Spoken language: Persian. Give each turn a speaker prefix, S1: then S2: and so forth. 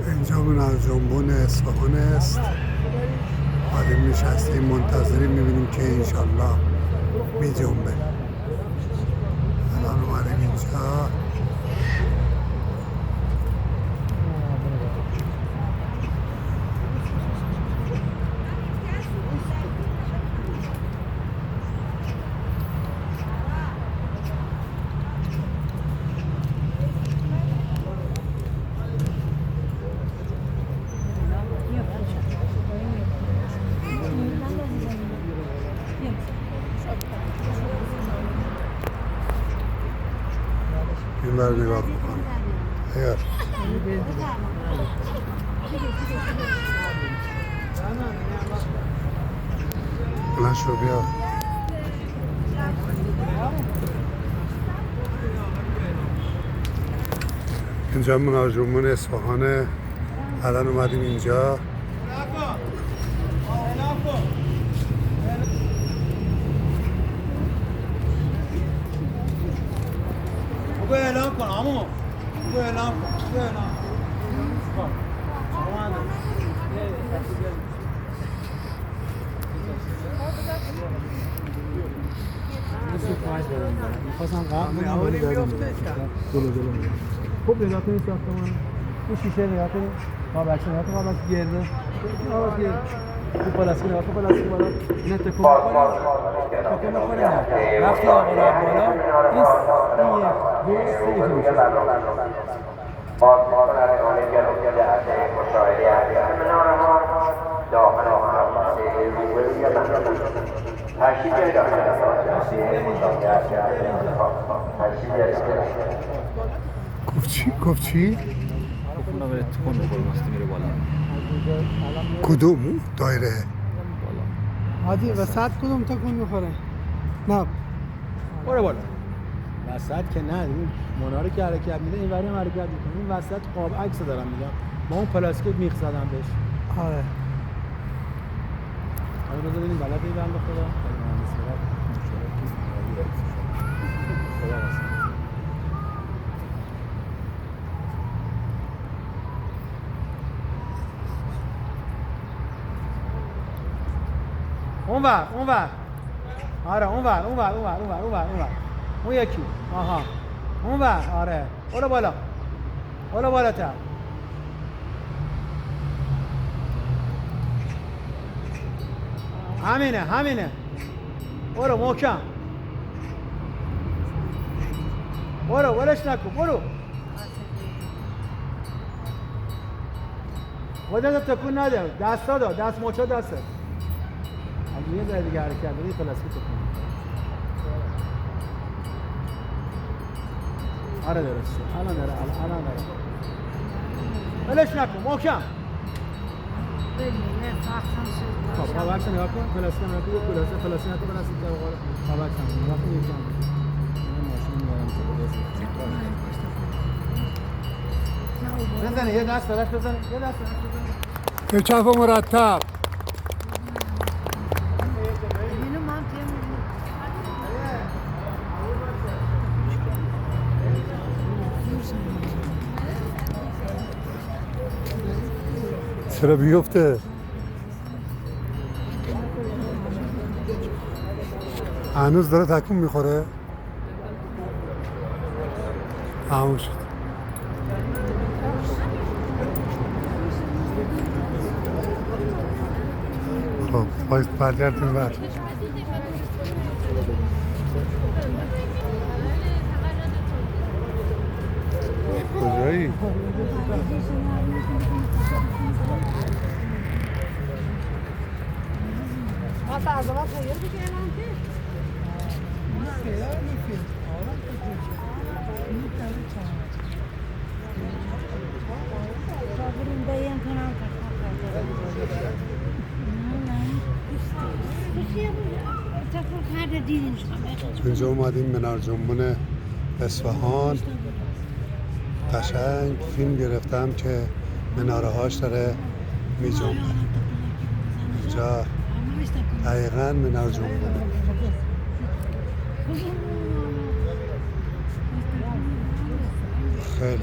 S1: اینجا منار جنبون اصفهان است. بعدیم نشستیم منتظریم میبینیم که انشالله می جنبه. الان اومدیم اینجا. این بر نگاه بکن اگر بلند شو بیا. اینجا منار جنبون اصفهانه. الان اومدیم اینجا.
S2: بگو اعلام کن عمو. بگو اعلام کن. بگو اعلام کن. میخواستم قبل کنم ولی دارم جلو خوب نگاه کنید ساختمان این شیشه نگاه کنید قابلچه نگاه کنید قابلچه گرده این پلاستیک نگاه کنید پلاستیک بالا این تکون میخوره نه وقتی آقا را بالا این یک دو سه میشه
S1: گفت چی؟
S3: اونا به تکون میخوره وقتی میره بالا.
S1: کدوم دایره؟
S4: حاجی وسط کدوم تکون میخوره؟ نه
S2: برو بالا وسط که نه این مناره که حرکت میده این وری هم حرکت میکنه این وسط قاب عکس دارم میگم با اون پلاستیک میخ زدم بهش.
S4: آره
S2: حالا ببینیم بلد این بنده خدا اونور آره اونور اون یکی آها اونور آره برو بالاتر همینه برو محکم برو ولش نکن برو خودت تکون نده دستا دست مچا دسته اگه یه ذره دیگه حرکت بدی پلاستیک تکون آره درسته الان داره ولش نکن محکم خب قابلچه نگاه کن پلاستیک نگاه کن پلاستیک نگاه کن پلاستیک در قابل قابلچه نگاه کن یکم بزنه یه دست براش بزنه
S1: به چپ مرتب. چرا بیفته؟ هنوز داره تکون میخوره؟ تموم شد. خب باید برگردیم بر کجایی؟ اینجا اومدیم منار جنبون اصفهان. قشنگ فیلم گرفتم که مناره هاش داره می جنبه. اینجا دقیقا منار جنبونه. خیلی